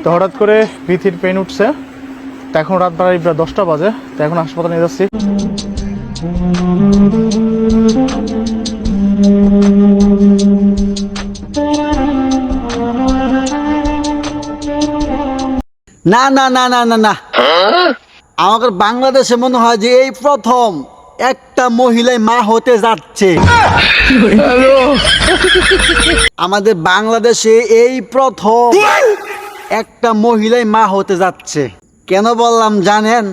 তো হঠাৎ করে বিথির পেন উঠছে। তো এখন রাত প্রায় 10টা বাজে। তো এখন হাসপাতালে নিয়ে যাচ্ছি। না না না না না না, আমাদের বাংলাদেশে মনে হয় যে এই প্রথম একটা মহিলায় মা হতে যাচ্ছে। আমাদের বাংলাদেশে এই প্রথম একটা মহিলায় মা হতে যাচ্ছে। কেন বললাম জানেন?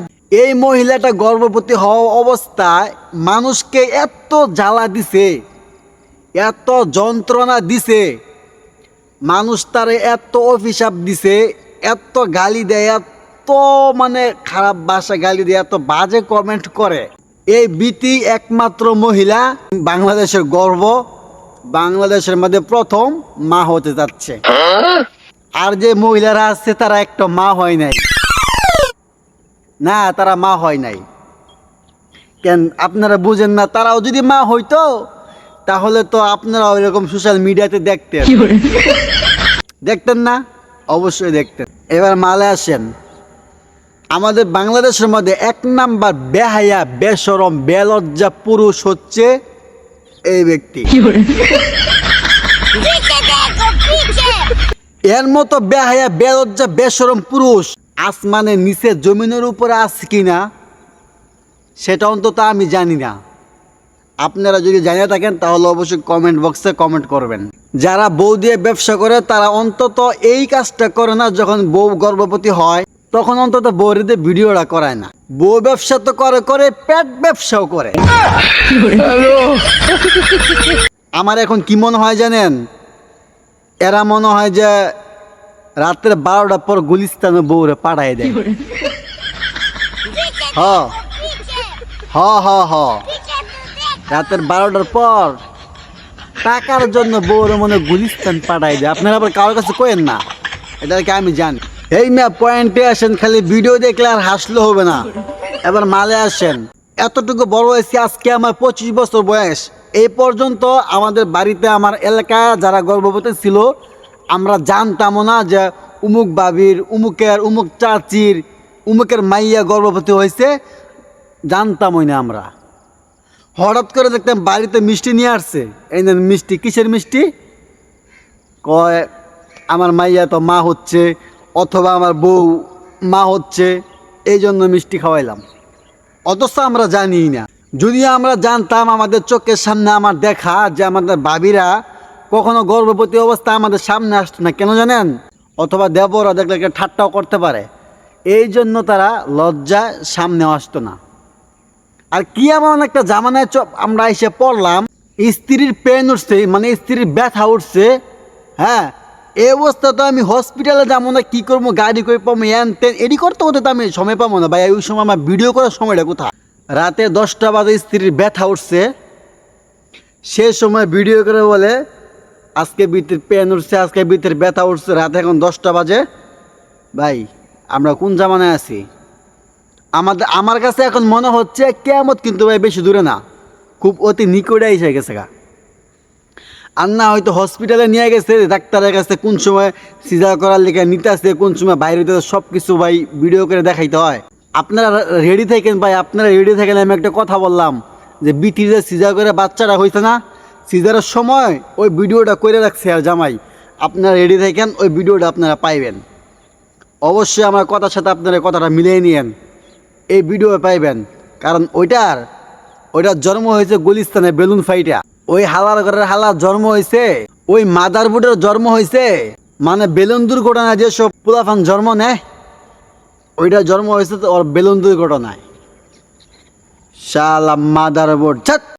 এই মহিলাটা গর্ভবতী হওয়া অবস্থায় মানুষকে এত জ্বালা দিছে, এত যন্ত্রণা দিছে, মানুষ তারে এত অভিশাপ দিছে, এত গালি দেয়, এত মানে খারাপ ভাষা গালি দেয়, এত বাজে কমেন্ট করে। এই বিতি একমাত্র মহিলা, বাংলাদেশের গর্ব, বাংলাদেশের মধ্যে প্রথম মা হতে যাচ্ছে। আর যে মহিলারা আছে তারা একটা মা হয় নাই, না তারা মা হয় নাই। কেন আপনারা বুঝেন না? তারাও যদি মা হইতো তাহলে তো আপনারা ওইরকম সোশ্যাল মিডিয়াতে দেখতেন না? অবশ্যই দেখতেন। এবার মালে আসেন। আমাদের বাংলাদেশের মধ্যে 1 নাম্বার বেহায়া, বেশরম, বেলজ্জা পুরুষ হচ্ছে এই ব্যক্তি। এর মতো বেহায়া, বেলজ্জা, বেশরম পুরুষ আসমানের নিচে জমিনের উপরে আছে কিনা সেটা অন্তত আমি জানি না। আপনারা যদি জানিয়ে থাকেন তাহলে অবশ্যই কমেন্ট বক্সে কমেন্ট করবেন। যারা বউ দিয়ে ব্যবসা করে তারা অন্তত এই কাজটা করে না। যখন বউ গর্ভবতী হয় তখন অন্তত বউরিতে ভিডিওটা করায় না। বউ ব্যবসা তো করে পেট ব্যবসাও করে। আমার এখন কি মনে হয় জানেন? এরা মনে হয় যে রাত্রে 12টার পর গুলিস্তানে বউরে পাঠায় দেয়। হ রাতের 12টার পর টাকার জন্য বউরে মনে গুলিস্তান পাঠায় দেয়। আপনারা আবার কারোর কাছে কয়েন না, এটাকে আমি জানি। এই মেয়ে পয়েন্টে আসেন, খালি ভিডিও দেখলে আর হাসলে হবে না। এবার মালে আসেন। এতটুকু বড় হয়েছে, আজকে আমার 25 বছর বয়স। এই পর্যন্ত আমাদের বাড়িতে, আমার এলাকায় যারা গর্ভবতী ছিল আমরা জানতামও না যে উমুক বাবির, উমুক চাচির, উমুকের মাইয়া গর্ভবতী হয়েছে, জানতামই না আমরা। হঠাৎ করে দেখতাম বাড়িতে মিষ্টি নিয়ে আসছে। এই নেন মিষ্টি। কিসের মিষ্টি? কয় আমার মাইয়া তো মা হচ্ছে, অথবা আমার বউ মা হচ্ছে, এই জন্য মিষ্টি খাওয়াইলাম। অথচ আমরা জানি না। যদি আমরা জানতাম, আমাদের চোখের সামনে আমার দেখা যে আমাদের ভাবিরা কখনো গর্ভবতী অবস্থা আমাদের সামনে আসতো না। কেন জানেন? অথবা দেবরা দেখলে ঠাট্টাও করতে পারে, এই জন্য তারা লজ্জায় সামনে আসতো না। আর কি এমন একটা জামানায় আমরা এসে পড়লাম, স্ত্রীর পেন উঠছে, মানে স্ত্রীর ব্যথা উঠছে। হ্যাঁ, এই অবস্থা তো আমি হসপিটালে যাবো না, কি করবো, গাড়ি করে পাবো, এন তেন এডি করতে হতে তো আমি সময় পাবো না ভাই। ওই সময় আমার ভিডিও করার সময়টা কোথায়? রাতে 10টা বাজে স্ত্রীর ব্যথা উঠছে, সে সময় ভিডিও করে বলে আজকে বিতির পেন উঠছে, আজকে বিতির ব্যথা উঠছে। রাতে এখন 10টা বাজে। ভাই আমরা কোন জামানায় আছি? আমার কাছে এখন মনে হচ্ছে কিয়ামত কিন্তু ভাই বেশি দূরে না, খুব অতি নিকটে এসে গেছে গা। আর না হয়তো হসপিটালে নিয়ে গেছে ডাক্তারের কাছে, কোন সময় সিজার করার লেগে নিতে আসছে, কোন সময় বাইরে সব কিছু ভাই ভিডিও করে দেখাইতে হয়। আপনারা রেডি থাকেন ভাই, আপনারা রেডি থাকেন। আমি একটা কথা বললাম যে বিটির যে সিজার করে বাচ্চাটা হয়েছে না, সিজারের সময় ওই ভিডিওটা করে রাখছে আর জামাই। আপনারা রেডি থাকেন, ওই ভিডিওটা আপনারা পাইবেন। অবশ্যই আমার কথার সাথে আপনারা কথাটা মিলিয়ে নিয়েন, এই ভিডিও পাইবেন। কারণ ওইটার জন্ম হয়েছে গুলিস্তানে বেলুন ফাইটা। ওই হালার ঘরের হালার জন্ম হয়েছে, ওই মাদারবোর্ডের জন্ম হয়েছে, মানে বেলুন দুর্ঘটনা যেসব পোলাফান জন্ম নেয়, ওইটা জন্ম হয়েছে তো ওর বেলুন দুর্ঘটনায়। শালা মাদারবোর্ড।